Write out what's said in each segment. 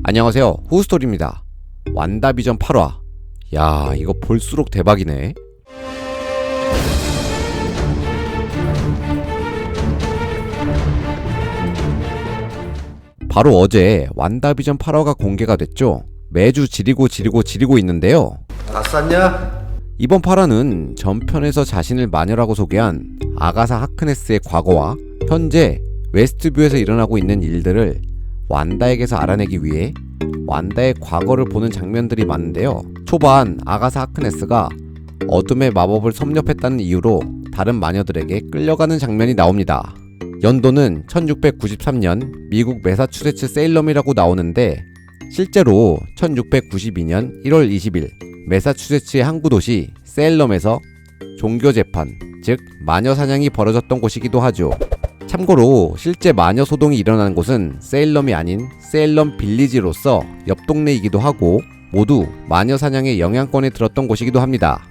안녕하세요, 후스토리입니다. 완다비전 8화. 야, 이거 볼수록 대박이네. 바로 어제 완다비전 8화가 공개가 됐죠. 매주 지리고 있는데요. 다 쌌냐? 이번 8화는 전편에서 자신을 마녀라고 소개한 아가사 하크네스의 과거와 현재 웨스트뷰에서 일어나고 있는 일들을 완다에게서 알아내기 위해 완다의 과거를 보는 장면들이 많은데요. 초반 아가사 하크네스가 어둠의 마법을 섭렵했다는 이유로 다른 마녀들에게 끌려가는 장면이 나옵니다. 연도는 1693년 미국 매사추세츠 세일럼이라고 나오는데 실제로 1692년 1월 20일 매사추세츠의 항구 도시 세일럼에서 종교재판, 즉 마녀 사냥이 벌어졌던 곳이기도 하죠. 참고로 실제 마녀 소동이 일어나는 곳은 세일럼이 아닌 세일럼 빌리지로서 옆 동네이기도 하고 모두 마녀 사냥의 영향권에 들었던 곳이기도 합니다.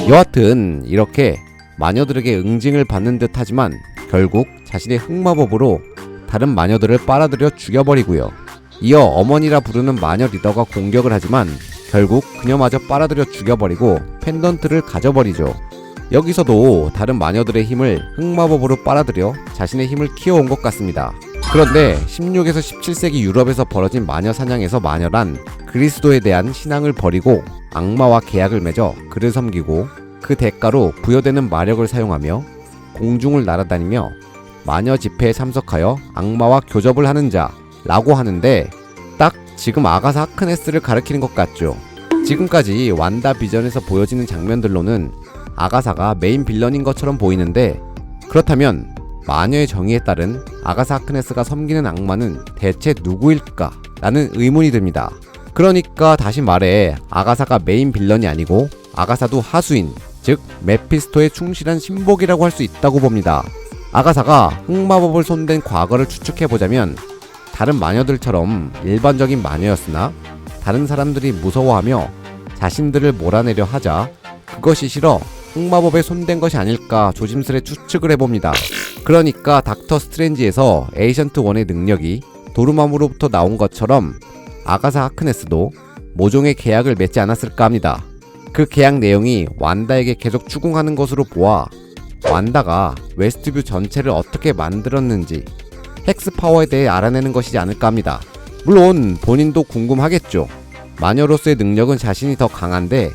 여하튼 이렇게 마녀들에게 응징을 받는 듯 하지만 결국 자신의 흑마법으로 다른 마녀들을 빨아들여 죽여버리고요. 이어 어머니라 부르는 마녀 리더가 공격을 하지만 결국 그녀마저 빨아들여 죽여버리고 펜던트를 가져버리죠. 여기서도 다른 마녀들의 힘을 흑마법으로 빨아들여 자신의 힘을 키워온 것 같습니다. 그런데 16에서 17세기 유럽에서 벌어진 마녀 사냥에서 마녀란 그리스도에 대한 신앙을 버리고 악마와 계약을 맺어 그를 섬기고 그 대가로 부여되는 마력을 사용하며 공중을 날아다니며 마녀 집회에 참석하여 악마와 교접을 하는 자라고 하는데 딱 지금 아가사 하크네스를 가리키는 것 같죠. 지금까지 완다 비전에서 보여지는 장면들로는 아가사가 메인 빌런인 것처럼 보이는데 그렇다면 마녀의 정의에 따른 아가사 하크네스가 섬기는 악마는 대체 누구일까? 라는 의문이 듭니다. 그러니까 다시 말해 아가사가 메인 빌런이 아니고 아가사도 하수인, 즉 메피스토의 충실한 신복이라고 할 수 있다고 봅니다. 아가사가 흑마법을 손댄 과거를 추측해보자면 다른 마녀들처럼 일반적인 마녀였으나 다른 사람들이 무서워하며 자신들을 몰아내려 하자 그것이 싫어 흑마법에 손댄 것이 아닐까 조심스레 추측을 해봅니다. 그러니까 닥터 스트레인지에서 에이션트 1의 능력이 도르마무로부터 나온 것처럼 아가사 하크네스도 모종의 계약을 맺지 않았을까 합니다. 그 계약 내용이 완다에게 계속 추궁하는 것으로 보아 완다가 웨스트뷰 전체를 어떻게 만들었는지 헥스 파워에 대해 알아내는 것이지 않을까 합니다. 물론 본인도 궁금하겠죠. 마녀로서의 능력은 자신이 더 강한데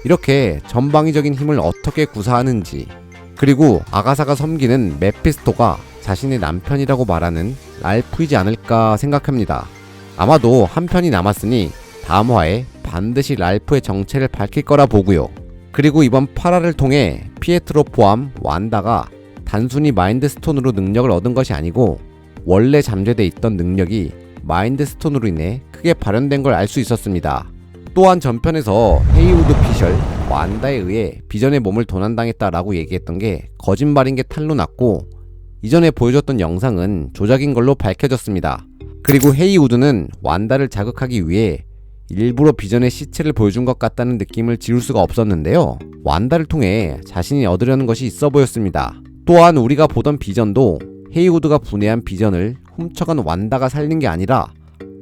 이렇게 전방위적인 힘을 어떻게 구사하는지, 그리고 아가사가 섬기는 메피스토가 자신의 남편이라고 말하는 랄프이지 않을까 생각합니다. 아마도 한 편이 남았으니 다음 화에 반드시 랄프의 정체를 밝힐 거라 보고요. 그리고 이번 8화를 통해 피에트로 포함 완다가 단순히 마인드 스톤으로 능력을 얻은 것이 아니고 원래 잠재돼 있던 능력이 마인드 스톤으로 인해 크게 발현된 걸 알 수 있었습니다. 또한 전편에서 헤이우드 피셜, 완다에 의해 비전의 몸을 도난당했다라고 얘기했던 게 거짓말인 게 탄로 났고 이전에 보여줬던 영상은 조작인 걸로 밝혀졌습니다. 그리고 헤이우드는 완다를 자극하기 위해 일부러 비전의 시체를 보여준 것 같다는 느낌을 지울 수가 없었는데요. 완다를 통해 자신이 얻으려는 것이 있어 보였습니다. 또한 우리가 보던 비전도 헤이우드가 분해한 비전을 훔쳐간 완다가 살린 게 아니라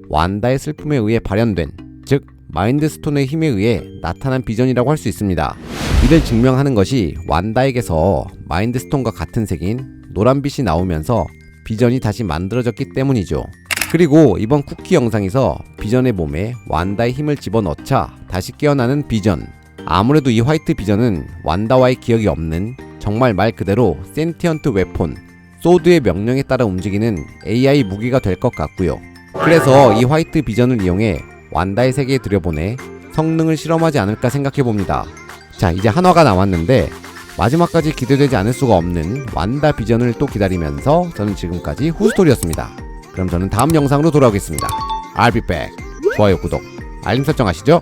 완다의 슬픔에 의해 발현된, 즉 마인드 스톤의 힘에 의해 나타난 비전이라고 할 수 있습니다. 이를 증명하는 것이 완다에게서 마인드 스톤과 같은 색인 노란빛이 나오면서 비전이 다시 만들어졌기 때문이죠. 그리고 이번 쿠키 영상에서 비전의 몸에 완다의 힘을 집어넣자 다시 깨어나는 비전. 아무래도 이 화이트 비전은 완다와의 기억이 없는 정말 말 그대로 센티언트 웨폰, 소드의 명령에 따라 움직이는 AI 무기가 될 것 같고요. 그래서 이 화이트 비전을 이용해 완다의 세계에 들여보내 성능을 실험하지 않을까 생각해봅니다. 자, 이제 한화가 나왔는데 마지막까지 기대되지 않을 수가 없는 완다 비전을 또 기다리면서 저는 지금까지 후스토리였습니다. 그럼 저는 다음 영상으로 돌아오겠습니다. I'll be back. 좋아요, 구독, 알림 설정 하시죠?